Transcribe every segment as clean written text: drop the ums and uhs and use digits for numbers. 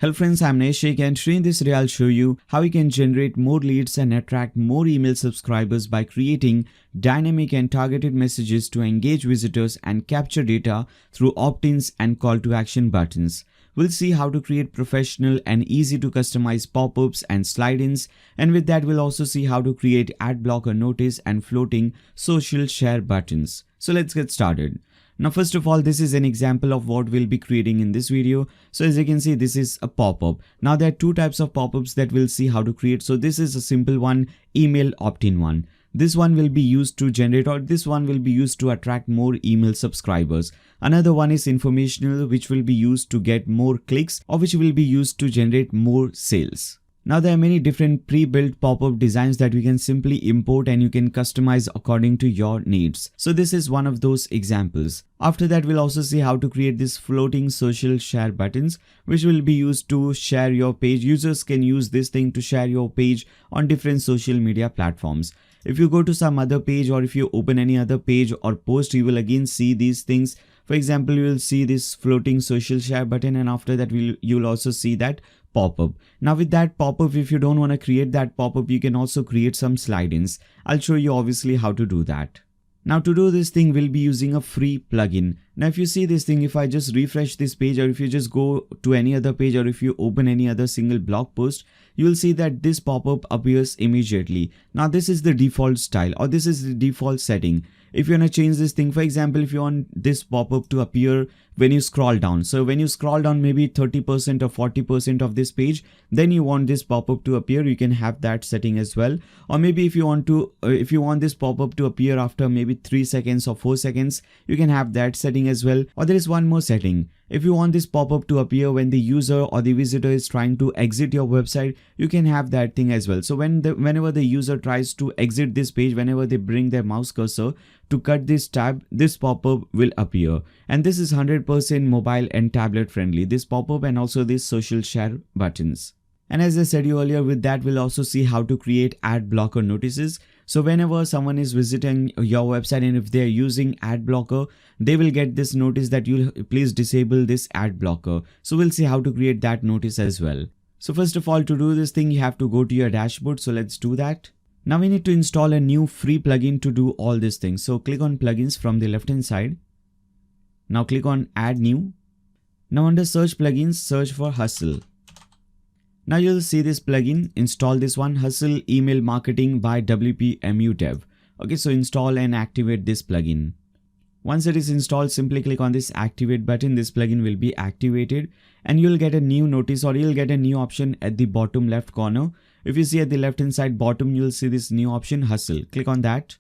Hello friends, I'm Shaikh and today in this video I'll show you how you can generate more leads and attract more email subscribers by creating dynamic and targeted messages to engage visitors and capture data through opt-ins and call to action buttons. We'll see how to create professional and easy to customize pop-ups and slide-ins, and with that we'll also see how to create ad blocker notice and floating social share buttons. So let's get started. Now first of all, this is an example of what we'll be creating in this video. So as you can see, this is a pop-up. Now there are two types of pop-ups that we'll see how to create. So this is a simple one, email opt-in one. This one will be used to generate, or this one will be used to attract more email subscribers. Another one is informational, which will be used to get more clicks or which will be used to generate more sales. Now there are many different pre-built pop-up designs that we can simply import and you can customize according to your needs. So this is one of those examples. After that, we'll also see how to create these floating social share buttons, which will be used to share your page. Users can use this thing to share your page on different social media platforms. If you go to some other page or if you open any other page or post, you will again see these things. For example, you will see this floating social share button, and after that you'll also see that pop-up. Now with that pop-up, if you don't want to create that pop-up, you can also create some slide-ins. I'll show you obviously how to do that. Now to do this thing, we'll be using a free plugin. Now if you see this thing, if I just refresh this page, or if you just go to any other page, or if you open any other single blog post, you will see that this pop-up appears immediately. Now this is the default style, or this is the default setting. If you want to change this thing, for example, if you want this pop-up to appear when you scroll down, so when you scroll down maybe 30% or 40% of this page, then you want this pop-up to appear, you can have that setting as well. Or maybe if you want this pop-up to appear after maybe 3 seconds or 4 seconds, you can have that setting as well. Or there is one more setting. If you want this pop-up to appear when the user or the visitor is trying to exit your website, you can have that thing as well. So whenever the user tries to exit this page, whenever they bring their mouse cursor to cut this tab, this pop-up will appear. And this is 100% mobile and tablet friendly, this pop-up and also these social share buttons. And as I said you earlier, with that we'll also see how to create ad blocker notices. So whenever someone is visiting your website and if they are using ad blocker, they will get this notice that you'll please disable this ad blocker. So we'll see how to create that notice as well. So first of all, to do this thing, you have to go to your dashboard. So let's do that. Now we need to install a new free plugin to do all these things. So click on plugins from the left hand side. Now click on add new. Now under search plugins, search for Hustle. Now you'll see this plugin, install this one, Hustle Email Marketing by WPMU Dev. Okay, so install and activate this plugin. Once it is installed, simply click on this activate button. This plugin will be activated and you'll get a new notice, or you'll get a new option at the bottom left corner. If you see at the left hand side bottom, you'll see this new option, Hustle. Click on that.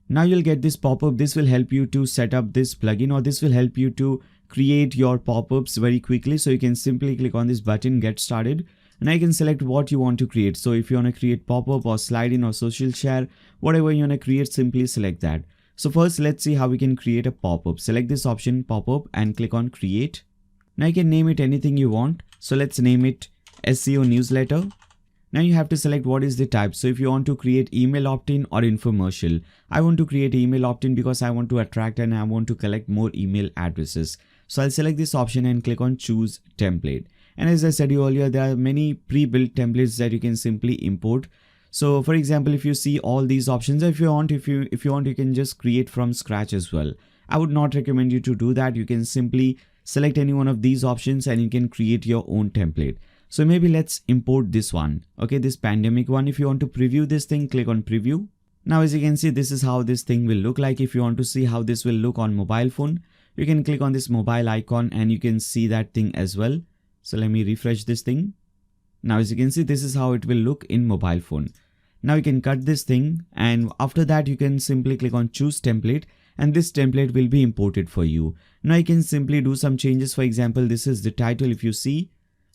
Now you'll get this pop-up. This will help you to set up this plugin, or this will help you to create your pop-ups very quickly. So you can simply click on this button, get started. Now you can select what you want to create. So if you want to create pop-up or slide-in or social share, whatever you want to create, simply select that. So first, let's see how we can create a pop-up. Select this option, pop-up, and click on create. Now you can name it anything you want. So let's name it SEO newsletter. Now you have to select what is the type. So if you want to create email opt-in or infomercial, I want to create email opt-in because I want to attract and I want to collect more email addresses. So I'll select this option and click on choose template. And as I said earlier, there are many pre-built templates that you can simply import. So for example, if you see all these options, if you want, you can just create from scratch as well. I would not recommend you to do that. You can simply select any one of these options and you can create your own template. So maybe let's import this one. Okay, this pandemic one. If you want to preview this thing, click on preview. Now as you can see, this is how this thing will look like. If you want to see how this will look on mobile phone, you can click on this mobile icon and you can see that thing as well. So let me refresh this thing. Now as you can see, this is how it will look in mobile phone. Now you can cut this thing, and after that you can simply click on choose template and this template will be imported for you. Now you can simply do some changes. For example, this is the title. If you see,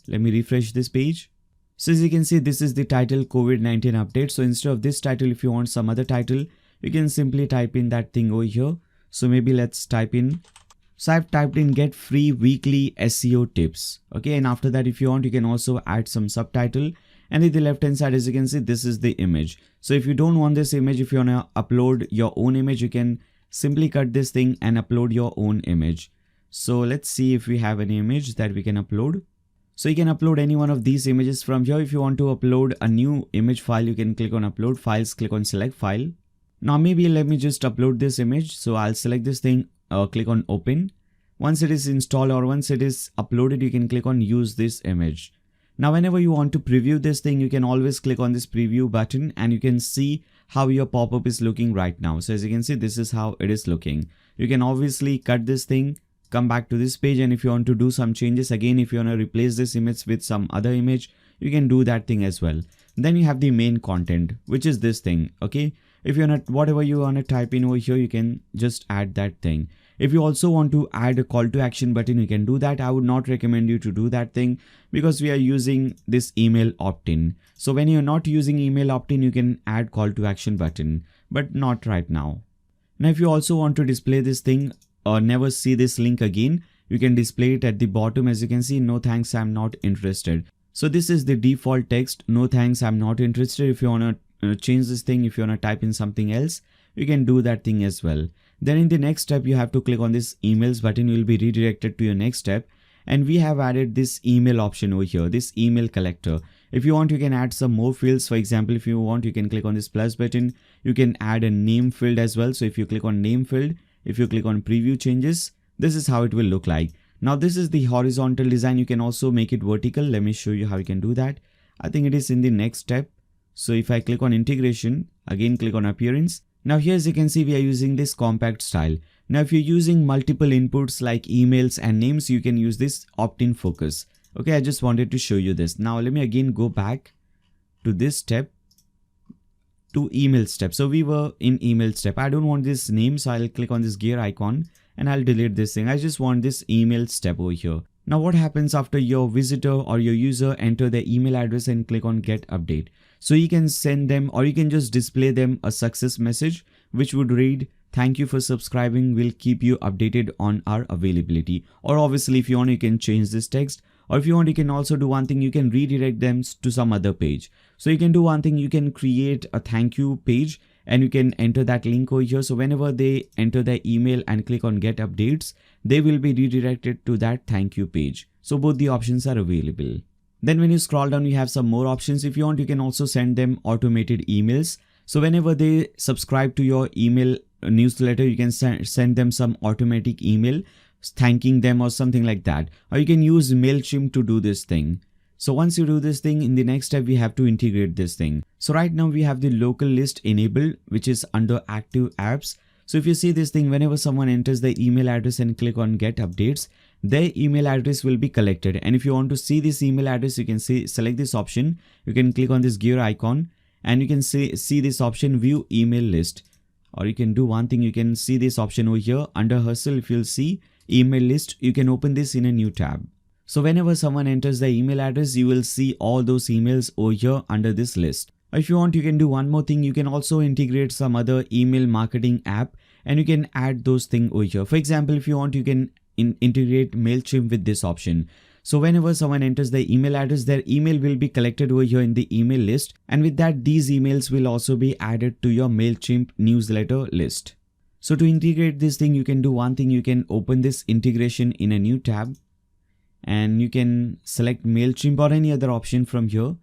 let me refresh this page. So as you can see, this is the title, COVID-19 update. So instead of this title, if you want some other title, you can simply type in that thing over here. So maybe let's type in. So I've typed in get free weekly SEO tips. Okay, and after that, if you want, you can also add some subtitle. And in the left hand side, as you can see, this is the image. So if you don't want this image, if you want to upload your own image, you can simply cut this thing and upload your own image. So let's see if we have any image that we can upload. So you can upload any one of these images from here. If you want to upload a new image file, you can click on upload files, click on select file. Now maybe let me just upload this image. So I'll select this thing, click on open. Once it is installed or once it is uploaded, you can click on use this image. Now whenever you want to preview this thing, you can always click on this preview button and you can see how your pop-up is looking right now. So as you can see, this is how it is looking. You can obviously cut this thing, come back to this page, and if you want to do some changes again, if you want to replace this image with some other image, you can do that thing as well. Then you have the main content, which is this thing. Okay, if you're not, whatever you want to type in over here, you can just add that thing. If you also want to add a call to action button, you can do that. I would not recommend you to do that thing because we are using this email opt-in. So when you're not using email opt-in, you can add call to action button, but not right now. Now if you also want to display this thing or never see this link again, you can display it at the bottom. As you can see, no thanks, I'm not interested. So this is the default text, no thanks, I'm not interested. If you want to change this thing, if you want to type in something else, you can do that thing as well. Then in the next step, you have to click on this emails button. You will be redirected to your next step. And we have added this email option over here, this email collector. If you want, you can add some more fields. For example, if you want, you can click on this plus button. You can add a name field as well. So if you click on name field, if you click on preview changes, this is how it will look like. Now this is the horizontal design. You can also make it vertical. Let me show you how you can do that. I think it is in the next step. So if I click on integration, again click on appearance. Now here, as you can see, we are using this compact style. Now if you're using multiple inputs like emails and names, you can use this opt-in focus. Okay, I just wanted to show you this. Now let me again go back to this step, to email step. So we were in email step. I don't want this name, so I'll click on this gear icon and I'll delete this thing. I just want this email step over here. Now what happens after your visitor or your user enter their email address and click on get update? So you can send them, or you can just display them a success message, which would read, thank you for subscribing, we'll keep you updated on our availability. Or obviously if you want, you can change this text, or if you want, you can also do one thing, you can redirect them to some other page. So you can do one thing, you can create a thank you page and you can enter that link over here. So whenever they enter their email and click on get updates, they will be redirected to that thank you page. So both the options are available. Then when you scroll down, you have some more options. If you want, you can also send them automated emails. So whenever they subscribe to your email newsletter, you can send them some automatic email thanking them or something like that. Or you can use MailChimp to do this thing. So once you do this thing, in the next step, we have to integrate this thing. So right now we have the local list enabled, which is under active apps. So if you see this thing, whenever someone enters the email address and click on get updates, their email address will be collected. And if you want to see this email address, you can select this option. You can click on this gear icon and you can see this option view email list. Or you can do one thing, you can see this option over here under hustle. If you'll see email list, you can open this in a new tab. So whenever someone enters the email address, you will see all those emails over here under this list. If you want, you can do one more thing. You can also integrate some other email marketing app and you can add those things over here. For example, if you want, you can integrate MailChimp with this option. So whenever someone enters the email address, their email will be collected over here in the email list. And with that, these emails will also be added to your MailChimp newsletter list. So to integrate this thing, you can do one thing. You can open this integration in a new tab and you can select MailChimp or any other option from here.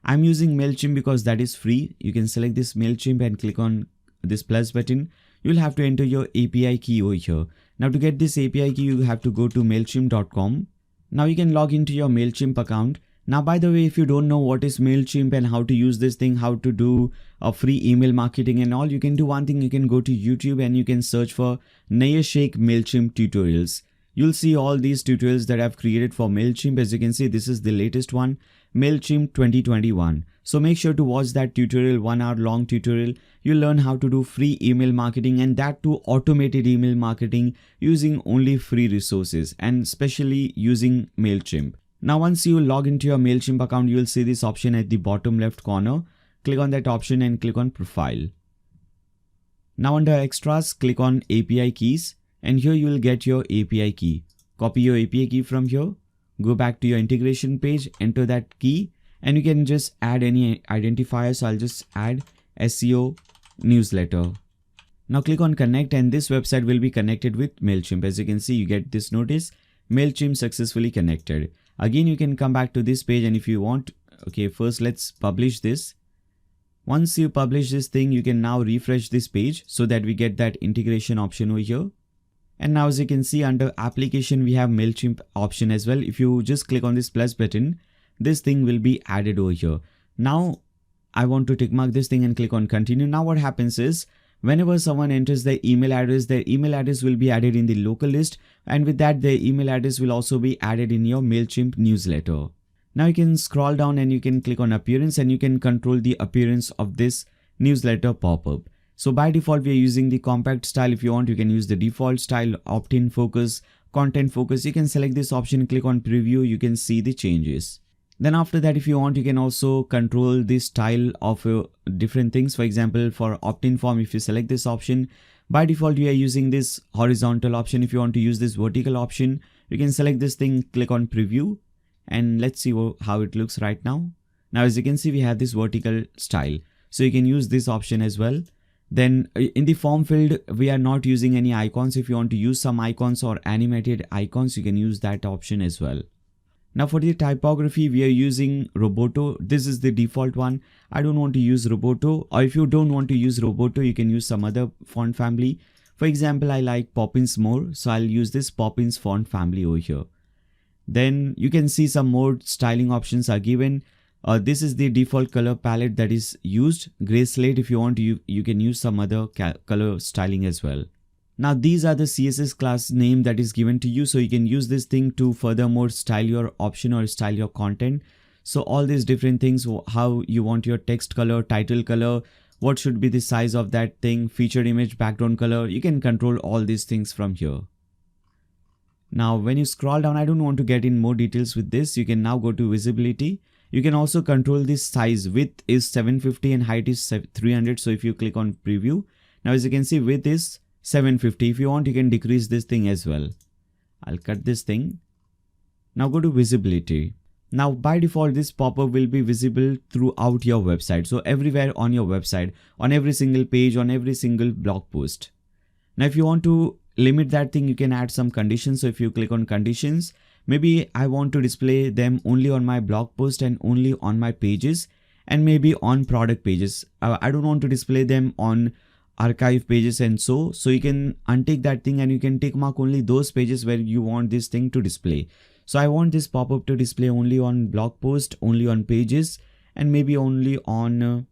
I'm using MailChimp because that is free. You can select this MailChimp and click on this plus button. You'll have to enter your API key over here. Now to get this API key, you have to go to MailChimp.com. Now you can log into your MailChimp account. Now, by the way, if you don't know what is MailChimp and how to use this thing, how to do a free email marketing and all, you can do one thing. You can go to YouTube and you can search for Nayyar Shaikh MailChimp tutorials. You'll see all these tutorials that I've created for MailChimp. As you can see, this is the latest one, MailChimp 2021. So make sure to watch that tutorial, 1 hour long tutorial. You'll learn how to do free email marketing, and that too automated email marketing using only free resources and especially using MailChimp. Now once you log into your MailChimp account, you will see this option at the bottom left corner. Click on that option and click on profile. Now under extras, click on API keys. And here you will get your API key. Copy your API key from here. Go back to your integration page, enter that key, and you can just add any identifier. So I'll just add SEO newsletter. Now click on connect and this website will be connected with MailChimp. As you can see, you get this notice, MailChimp successfully connected. Again, you can come back to this page, and if you want, okay, first let's publish this. Once you publish this thing, you can now refresh this page so that we get that integration option over here. And now as you can see, under application, we have MailChimp option as well. If you just click on this plus button, this thing will be added over here. Now I want to tick mark this thing and click on continue. Now what happens is, whenever someone enters their email address will be added in the local list, and with that their email address will also be added in your MailChimp newsletter. Now you can scroll down and you can click on appearance, and you can control the appearance of this newsletter pop-up. So by default, we are using the compact style. If you want, you can use the default style, opt-in focus, content focus. You can select this option, click on preview, you can see the changes. Then after that, if you want, you can also control the style of different things. For example, for opt-in form, if you select this option, by default, we are using this horizontal option. If you want to use this vertical option, you can select this thing, click on preview, and let's see how it looks right now. Now, as you can see, we have this vertical style. So you can use this option as well. Then in the form field, we are not using any icons. If you want to use some icons or animated icons, you can use that option as well. Now for the typography, we are using Roboto. This is the default one. I don't want to use Roboto, or if you don't want to use Roboto, you can use some other font family. For example, I like Poppins more, so I'll use this Poppins font family over here. Then you can see some more styling options are given. This is the default color palette that is used, gray slate. If you want to, you can use some other color styling as well. Now these are the CSS class name that is given to you, so you can use this thing to furthermore style your option or style your content. So all these different things, how you want your text color, title color, what should be the size of that thing, featured image, background color, you can control all these things from here. Now when you scroll down, I don't want to get in more details with this. You can now go to visibility. You can also control this size. Width is 750 and height is 300. So if you click on preview, now as you can see, width is 750. If you want, you can decrease this thing as well. I'll cut this thing. Now go to visibility. Now by default, this pop-up will be visible throughout your website. So everywhere on your website, on every single page, on every single blog post. Now if you want to limit that thing, you can add some conditions. So if you click on conditions, maybe I want to display them only on my blog post and only on my pages, and maybe on product pages. I don't want to display them on archive pages and so you can untick that thing and you can tick mark only those pages where you want this thing to display. So I want this pop-up to display only on blog post, only on pages, and maybe only on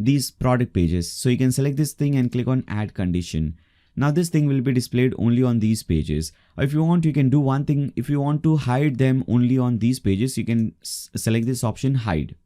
these product pages. So you can select this thing and click on add condition. Now this thing will be displayed only on these pages. Or if you want, you can do one thing. If you want to hide them only on these pages, you can select this option hide.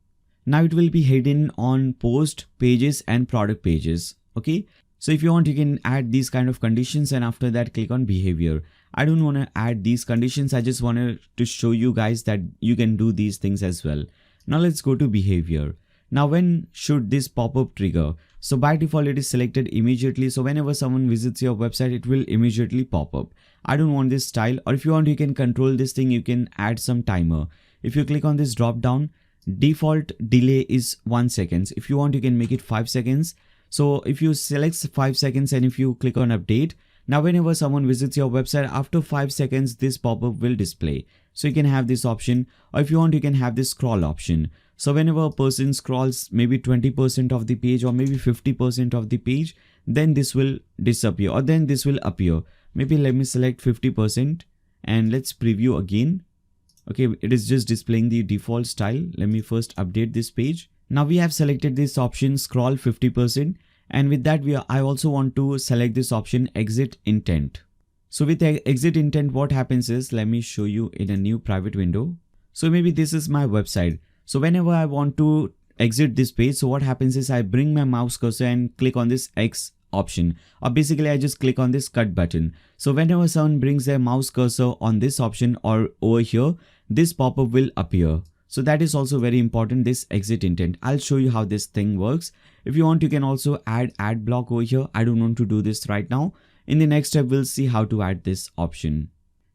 Now it will be hidden on post pages and product pages. Okay. So if you want, you can add these kind of conditions, and after that click on behavior. I don't want to add these conditions. I just wanted to show you guys that you can do these things as well. Now let's go to behavior. Now when should this pop-up trigger? So by default it is selected immediately. So whenever someone visits your website, it will immediately pop up. I don't want this style, or if you want, you can control this thing. You can add some timer. If you click on this drop down, default delay is 1 second. If you want, you can make it 5 seconds. So if you select 5 seconds and if you click on update, now whenever someone visits your website, after 5 seconds, this pop-up will display. So you can have this option, or if you want, you can have this scroll option. So whenever a person scrolls maybe 20% of the page or maybe 50% of the page, then this will disappear, or then this will appear. Maybe let me select 50% and let's preview again. Okay, it is just displaying the default style. Let me first update this page. Now we have selected this option scroll 50%, and with that I also want to select this option exit intent. So with the exit intent, what happens is, let me show you in a new private window. So maybe this is my website. So whenever I want to exit this page, so what happens is I bring my mouse cursor and click on this X option, or basically I just click on this cut button. So whenever someone brings their mouse cursor on this option or over here, this pop-up will appear. So that is also very important, this exit intent. I'll show you how this thing works. If you want, you can also add AdBlock over here. I don't want to do this right now. In the next step, we'll see how to add this option.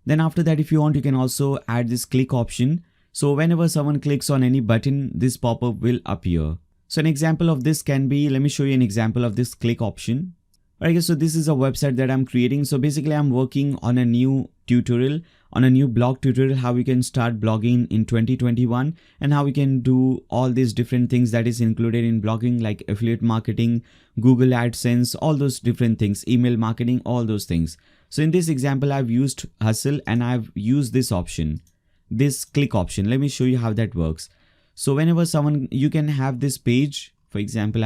Then after that, if you want, you can also add this click option. So whenever someone clicks on any button, this pop-up will appear. So an example of this can be, let me show you an example of this click option. Alright guys, so this is a website that I'm creating. So basically I'm working on a new tutorial, on a new blog tutorial, how we can start blogging in 2021 and how we can do all these different things that is included in blogging, like affiliate marketing, Google AdSense, all those different things, email marketing, all those things. So in this example, I've used Hustle and I've used this option, this click option. Let me show you how that works. So whenever you can have this page, for example,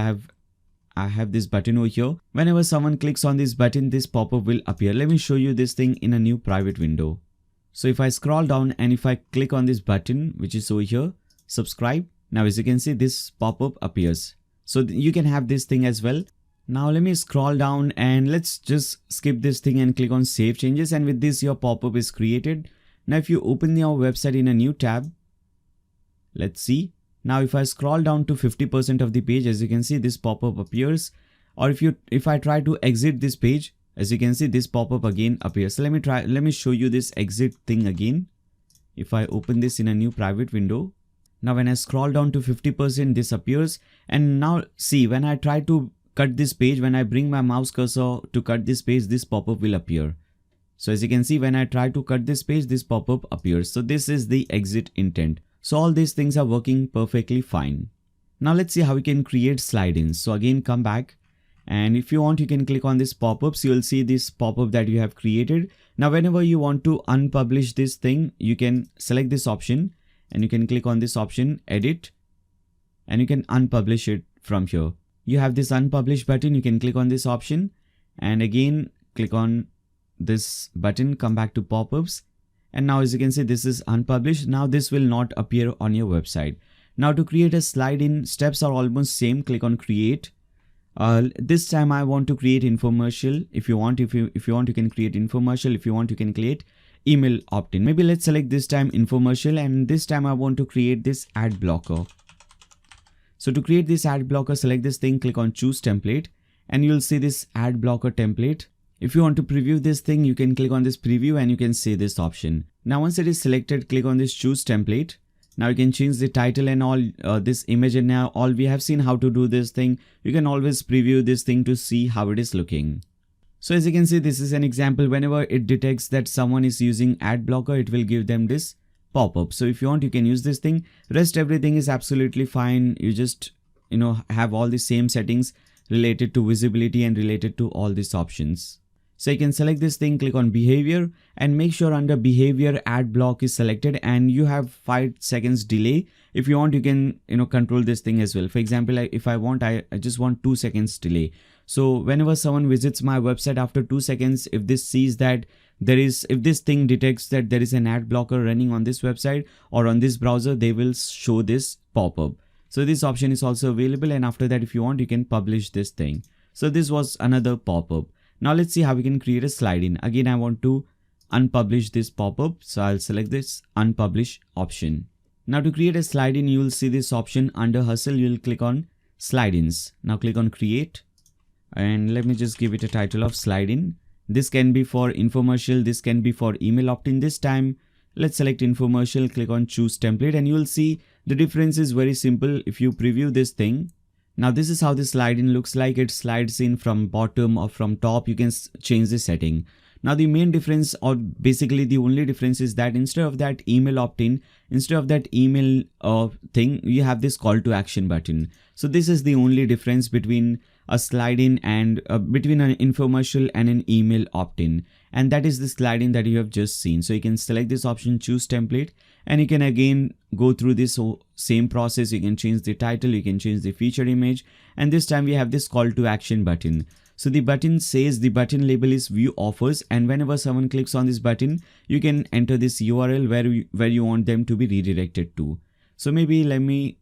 I have this button over here. Whenever someone clicks on this button, this pop-up will appear. Let me show you this thing in a new private window. So if I scroll down and if I click on this button, which is over here, subscribe. Now as you can see, this pop-up appears. So you can have this thing as well. Now let me scroll down and let's just skip this thing and click on save changes. And with this, your pop-up is created. Now if you open your website in a new tab, let's see. Now if I scroll down to 50% of the page, as you can see, this pop-up appears. Or if I try to exit this page, as you can see, this pop-up again appears. So let me show you this exit thing again. If I open this in a new private window, now when I scroll down to 50%, this appears. And now see, when I try to cut this page, when I bring my mouse cursor to cut this page, this pop-up will appear. So as you can see, when I try to cut this page, this pop-up appears. So this is the exit intent. So all these things are working perfectly fine. Now let's see how we can create Slideins. So again, come back. And if you want, you can click on this pop-ups. You will see this pop-up that you have created. Now, whenever you want to unpublish this thing, you can select this option and you can click on this option, edit, and you can unpublish it from here. You have this unpublish button. You can click on this option and again, click on this button, come back to pop-ups. And now as you can see, this is unpublished. Now this will not appear on your website. Now to create a Slidein, steps are almost same. Click on create. This time I want to create infomercial. If you want, you can create infomercial. If you want, you can create email opt-in. Maybe let's select this time infomercial, and this time I want to create this ad blocker. So to create this ad blocker, select this thing, click on choose template, and you'll see this ad blocker template. If you want to preview this thing, you can click on this preview and you can see this option. Now once it is selected, click on this choose template. Now you can change the title and all this image, and now all we have seen how to do this thing. You can always preview this thing to see how it is looking. So as you can see, this is an example. Whenever it detects that someone is using ad blocker, it will give them this pop-up. So if you want, you can use this thing. Rest everything is absolutely fine. You just have all the same settings related to visibility and related to all these options. So you can select this thing, click on behavior, and make sure under behavior ad block is selected and you have 5 seconds delay. If you want, you can control this thing as well. For example, if I want, I just want 2 seconds delay. So whenever someone visits my website after 2 seconds, if this sees that if this thing detects that there is an ad blocker running on this website or on this browser, they will show this pop-up. So this option is also available, and after that, if you want, you can publish this thing. So this was another pop-up. Now let's see how we can create a Slidein. Again, I want to unpublish this pop-up. So I'll select this unpublish option. Now to create a Slidein, you will see this option under Hustle. You'll click on Slideins. Now click on create. And let me just give it a title of Slidein. This can be for infomercial. This can be for email opt-in. This time, let's select infomercial, click on choose template, and you will see the difference is very simple. If you preview this thing, now this is how the Slidein looks like. It slides in from bottom or from top. You can change the setting. Now the main difference, or basically the only difference, is that instead of that email opt-in, instead of that email thing, you have this call to action button. So this is the only difference between a Slidein and between an infomercial and an email opt-in, and that is the Slidein that you have just seen. So you can select this option, choose template, and you can again go through this same process. You can change the title, you can change the featured image, and this time we have this call to action button. So the button says, the button label is view offers, and whenever someone clicks on this button, you can enter this URL where you want them to be redirected to. So maybe let me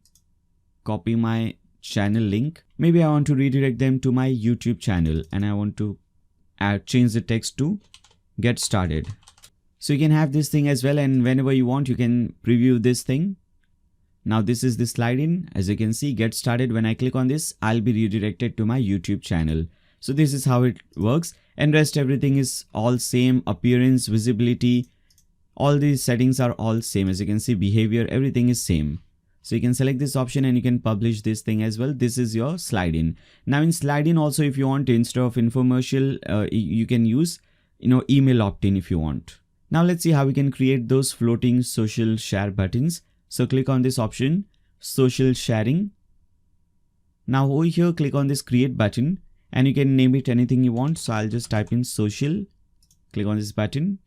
copy my channel link. Maybe I want to redirect them to my YouTube channel, and I want to change the text to get started. So you can have this thing as well, and whenever you want, you can preview this thing. Now this is the Slidein. As you can see, get started. When I click on this, I'll be redirected to my YouTube channel. So this is how it works, and rest everything is all same. Appearance, visibility, all these settings are all same. As you can see, behavior, everything is same. So you can select this option and you can publish this thing as well. This is your Slidein. Now in Slidein also, if you want, instead of infomercial, you can use, email opt-in if you want. Now let's see how we can create those floating social share buttons. So click on this option, social sharing. Now over here, click on this create button and you can name it anything you want. So I'll just type in social, click on this button.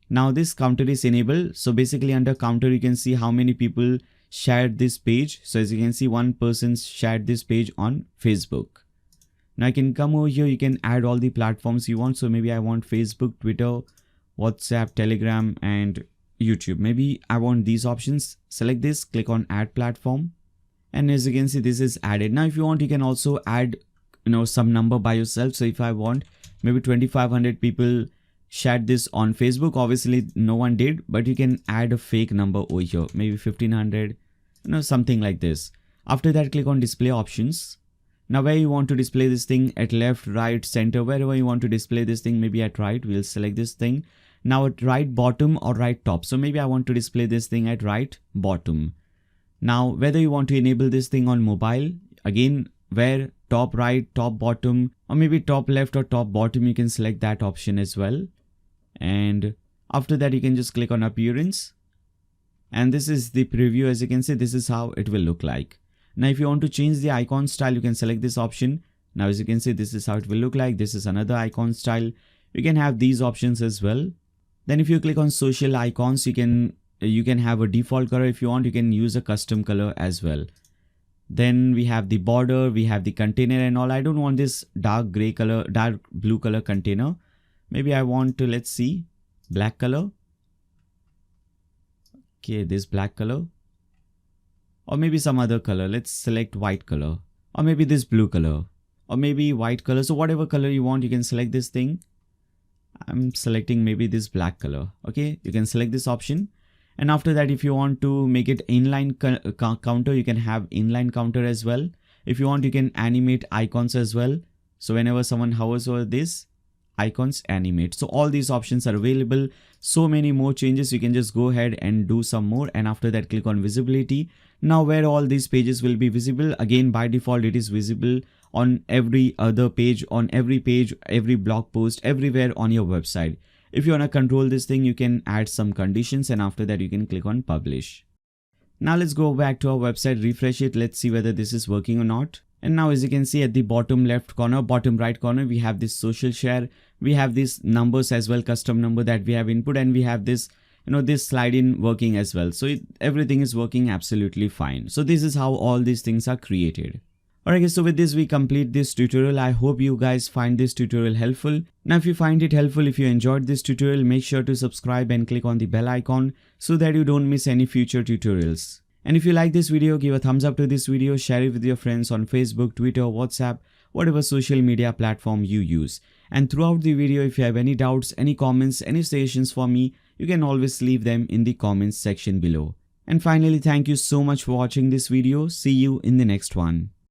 Now this counter is enabled. So basically under counter, you can see how many people shared this page. So as you can see, one person shared this page on Facebook. Now I can come over here, you can add all the platforms you want. So maybe I want Facebook, Twitter, WhatsApp, Telegram, and YouTube. Maybe I want these options. Select this, click on add platform. And as you can see, this is added. Now if you want, you can also add, some number by yourself. So if I want, maybe 2,500 people shared this on Facebook. Obviously no one did, but you can add a fake number over here, maybe 1,500, something like this. After that, click on display options. Now where you want to display this thing, at left, right, center, wherever you want to display this thing, maybe at right, we'll select this thing. Now at right bottom or right top. So maybe I want to display this thing at right bottom. Now whether you want to enable this thing on mobile, again, where top right, top bottom, or maybe top left or top bottom, you can select that option as well. And after that, you can just click on appearance. And this is the preview. As you can see, this is how it will look like. Now, if you want to change the icon style, you can select this option. Now, as you can see, this is how it will look like. This is another icon style. You can have these options as well. Then if you click on social icons, you can have a default color. If you want, you can use a custom color as well. Then we have the border, we have the container and all. I don't want this dark blue color container. Maybe I want to, let's see, black color. Okay, this black color. Or maybe some other color. Let's select white color. Or maybe this blue color. Or maybe white color. So whatever color you want, you can select this thing. I'm selecting maybe this black color. Okay, you can select this option. And after that, if you want to make it inline counter, you can have inline counter as well. If you want, you can animate icons as well. So whenever someone hovers over this, icons animate. So all these options are available. So many more changes. You can just go ahead and do some more. And after that, click on visibility. Now where all these pages will be visible, again, by default, it is visible on every other page, every blog post, everywhere on your website. If you want to control this thing, you can add some conditions, and after that you can click on publish. Now let's go back to our website, refresh it. Let's see whether this is working or not. And now as you can see at the bottom left corner, bottom right corner, we have this social share. We have these numbers as well, custom number that we have input, and we have this, this Slidein working as well. So everything is working absolutely fine. So this is how all these things are created. Alright guys, so with this we complete this tutorial. I hope you guys find this tutorial helpful. Now if you find it helpful, if you enjoyed this tutorial, make sure to subscribe and click on the bell icon so that you don't miss any future tutorials. And if you like this video, give a thumbs up to this video, share it with your friends on Facebook, Twitter, WhatsApp, whatever social media platform you use. And throughout the video, if you have any doubts, any comments, any suggestions for me, you can always leave them in the comments section below. And finally, thank you so much for watching this video. See you in the next one.